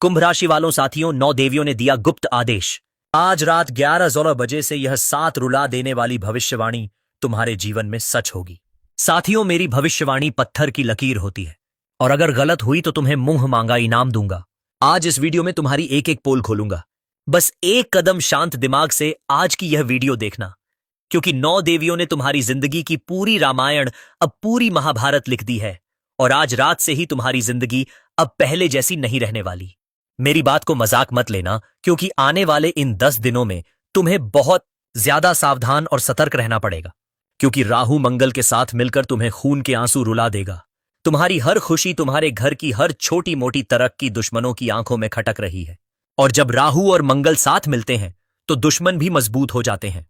कुंभ राशि वालों साथियों, 9 देवियों ने दिया गुप्त आदेश। आज रात 11:16 बजे से यह 7 रुला देने वाली भविष्यवाणी तुम्हारे जीवन में सच होगी। साथियों, मेरी भविष्यवाणी पत्थर की लकीर होती है और अगर गलत हुई तो तुम्हें मुंह मांगा इनाम दूंगा। आज इस वीडियो में तुम्हारी एक एक पोल खोलूंगा। बस एक कदम शांत दिमाग से आज की यह वीडियो देखना, क्योंकि 9 देवियों ने तुम्हारी जिंदगी की पूरी रामायण, अब पूरी महाभारत लिख दी है और आज रात से ही तुम्हारी जिंदगी अब पहले जैसी नहीं रहने वाली। मेरी बात को मजाक मत लेना, क्योंकि आने वाले इन 10 दिनों में तुम्हें बहुत ज्यादा सावधान और सतर्क रहना पड़ेगा, क्योंकि राहु मंगल के साथ मिलकर तुम्हें खून के आंसू रुला देगा। तुम्हारी हर खुशी, तुम्हारे घर की हर छोटी मोटी तरक्की दुश्मनों की आंखों में खटक रही है, और जब राहु और मंगल साथ मिलते हैं तो दुश्मन भी मजबूत हो जाते हैं।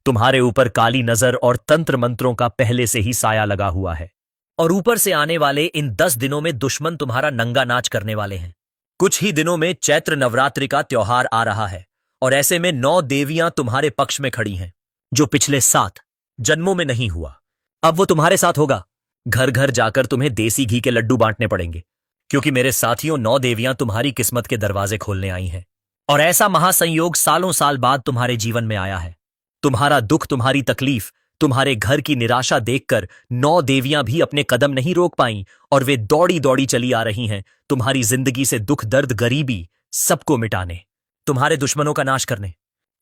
तुम्हारे ऊपर काली नजर और तंत्र मंत्रों का पहले से ही साया लगा हुआ है, और ऊपर से आने वाले इन 10 दिनों में दुश्मन तुम्हारा नंगा नाच करने वाले हैं। कुछ ही दिनों में चैत्र नवरात्रि का त्योहार आ रहा है, और ऐसे में 9 देवियां तुम्हारे पक्ष में खड़ी हैं, जो पिछले 7 जन्मों में नहीं हुआ, अब वो तुम्हारे साथ होगा। घर घर जाकर तुम्हें देसी घी के लड्डू बांटने पड़ेंगे, क्योंकि मेरे साथियों, 9 देवियां तुम्हारी किस्मत के दरवाजे खोलने आई हैं, और ऐसा महासंयोग सालों साल बाद तुम्हारे जीवन में आया है। तुम्हारा दुख, तुम्हारी तकलीफ, तुम्हारे घर की निराशा देखकर 9 देवियां भी अपने कदम नहीं रोक पाईं, और वे दौड़ी दौड़ी चली आ रही हैं तुम्हारी जिंदगी से दुख, दर्द, गरीबी सबको मिटाने, तुम्हारे दुश्मनों का नाश करने।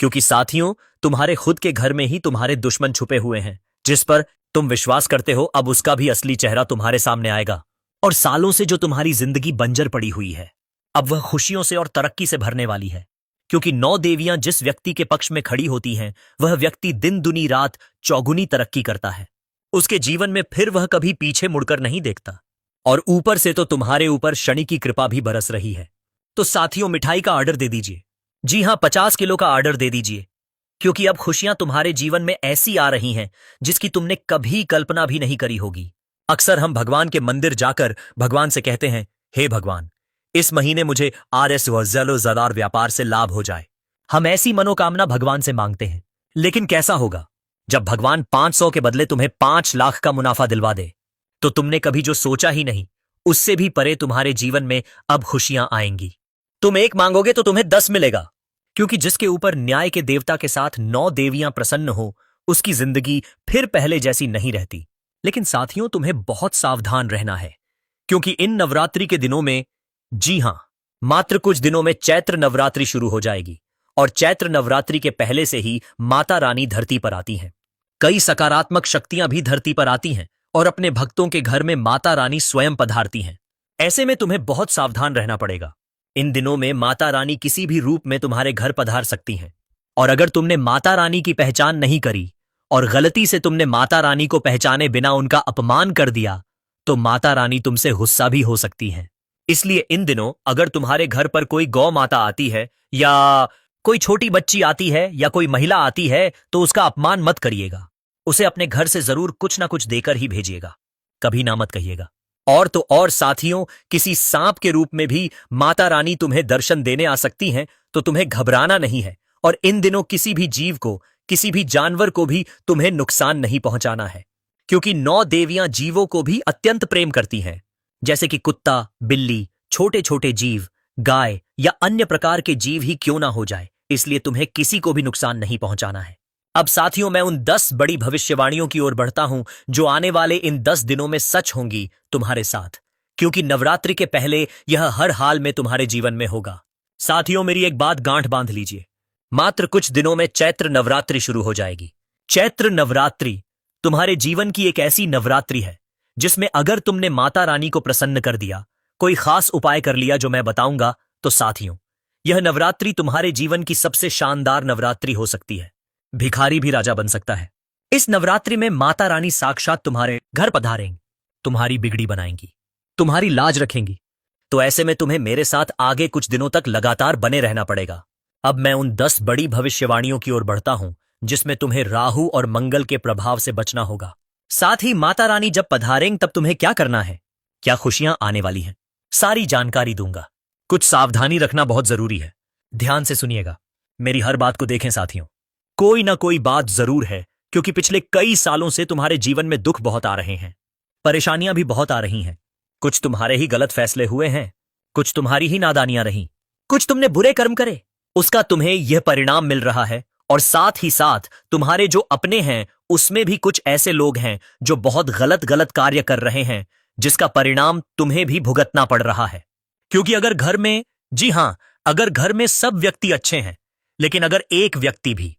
क्योंकि साथियों, तुम्हारे खुद के घर में ही तुम्हारे दुश्मन छुपे हुए हैं, जिस पर तुम विश्वास करते हो अब उसका भी असली चेहरा तुम्हारे सामने आएगा। और सालों से जो तुम्हारी जिंदगी बंजर पड़ी हुई है, अब वह खुशियों से और तरक्की से भरने वाली है, क्योंकि 9 देवियां जिस व्यक्ति के पक्ष में खड़ी होती हैं, वह व्यक्ति दिन दुनी रात चौगुनी तरक्की करता है। उसके जीवन में फिर वह कभी पीछे मुड़कर नहीं देखता, और ऊपर से तो तुम्हारे ऊपर शनि की कृपा भी बरस रही है। तो साथियों, मिठाई का ऑर्डर दे दीजिए। जी हां, 50 किलो का ऑर्डर दे दीजिए, क्योंकि अब खुशियां तुम्हारे जीवन में ऐसी आ रही हैं जिसकी तुमने कभी कल्पना भी नहीं करी होगी। अक्सर हम भगवान के मंदिर जाकर भगवान से कहते हैं, हे भगवान, इस महीने मुझे RS व ज़र व्यापार से लाभ हो जाए। हम ऐसी मनोकामना भगवान से मांगते हैं, लेकिन कैसा होगा जब भगवान 500 के बदले तुम्हें 5 लाख का मुनाफा दिलवा दे? तो तुमने कभी जो सोचा ही नहीं, उससे भी परे तुम्हारे जीवन में अब खुशियां आएंगी। तुम 1 मांगोगे तो तुम्हें 10 मिलेगा, क्योंकि जिसके ऊपर न्याय के देवता के साथ 9 देवियां प्रसन्न हो, उसकी जिंदगी फिर पहले जैसी नहीं रहती। लेकिन साथियों, तुम्हें बहुत सावधान रहना है, क्योंकि इन नवरात्रि के दिनों में, जी हां, मात्र कुछ दिनों में चैत्र नवरात्रि शुरू हो जाएगी, और चैत्र नवरात्रि के पहले से ही माता रानी धरती पर आती हैं। कई सकारात्मक शक्तियां भी धरती पर आती हैं, और अपने भक्तों के घर में माता रानी स्वयं पधारती हैं। ऐसे में तुम्हें बहुत सावधान रहना पड़ेगा। इन दिनों में माता रानी किसी भी रूप में तुम्हारे घर पधार सकती हैं, और अगर तुमने माता रानी की पहचान नहीं करी और गलती से तुमने माता रानी को पहचाने बिना उनका अपमान कर दिया, तो माता रानी तुमसे गुस्सा भी हो सकती हैं। इसलिए इन दिनों अगर तुम्हारे घर पर कोई गौ माता आती है, या कोई छोटी बच्ची आती है, या कोई महिला आती है, तो उसका अपमान मत करिएगा। उसे अपने घर से जरूर कुछ ना कुछ देकर ही भेजिएगा, कभी ना मत कहिएगा। और तो और साथियों, किसी सांप के रूप में भी माता रानी तुम्हें दर्शन देने आ सकती हैं, तो तुम्हें घबराना नहीं है। और इन दिनों किसी भी जीव को, किसी भी जानवर को भी तुम्हें नुकसान नहीं पहुंचाना है, क्योंकि 9 देवियां जीवों को भी अत्यंत प्रेम करती हैं, जैसे कि कुत्ता, बिल्ली, छोटे छोटे जीव, गाय या अन्य प्रकार के जीव ही क्यों ना हो जाए। इसलिए तुम्हें किसी को भी नुकसान नहीं पहुंचाना है। अब साथियों, मैं उन 10 बड़ी भविष्यवाणियों की ओर बढ़ता हूं, जो आने वाले इन 10 दिनों में सच होंगी तुम्हारे साथ, क्योंकि नवरात्रि के पहले यह हर हाल में तुम्हारे जीवन में होगा। साथियों, मेरी एक बात गांठ बांध लीजिए, मात्र कुछ दिनों में चैत्र नवरात्रि शुरू हो जाएगी। चैत्र नवरात्रि तुम्हारे जीवन की एक ऐसी नवरात्रि है जिसमें अगर तुमने माता रानी को प्रसन्न कर दिया, कोई खास उपाय कर लिया जो मैं बताऊंगा, तो साथियों, यह नवरात्रि तुम्हारे जीवन की सबसे शानदार नवरात्रि हो सकती है। भिखारी भी राजा बन सकता है। इस नवरात्रि में माता रानी साक्षात तुम्हारे घर पधारेंगी, तुम्हारी बिगड़ी बनाएंगी, तुम्हारी लाज रखेंगी। तो ऐसे में तुम्हें मेरे साथ आगे कुछ दिनों तक लगातार बने रहना पड़ेगा। अब मैं उन 10 बड़ी भविष्यवाणियों की ओर बढ़ता हूं, जिसमें तुम्हें राहु और मंगल के प्रभाव से बचना होगा। साथ ही माता रानी जब पधारेंगी तब तुम्हें क्या करना है, क्या खुशियां आने वाली हैं, सारी जानकारी दूंगा। कुछ सावधानी रखना बहुत जरूरी है, ध्यान से सुनिएगा, मेरी हर बात को देखें साथियों। कोई ना कोई बात जरूर है, क्योंकि पिछले कई सालों से तुम्हारे जीवन में दुख बहुत आ रहे हैं, परेशानियां भी बहुत आ रही हैं। कुछ तुम्हारे ही गलत फैसले हुए हैं, कुछ तुम्हारी ही नादानियां रहीं, कुछ तुमने बुरे कर्म करे, उसका तुम्हें यह परिणाम मिल रहा है। और साथ ही साथ तुम्हारे जो अपने हैं उसमें भी कुछ ऐसे लोग हैं जो बहुत गलत गलत कार्य कर रहे हैं, जिसका परिणाम तुम्हें भी भुगतना पड़ रहा है। क्योंकि अगर घर में, जी हां, अगर घर में सब व्यक्ति अच्छे हैं, लेकिन अगर एक व्यक्ति भी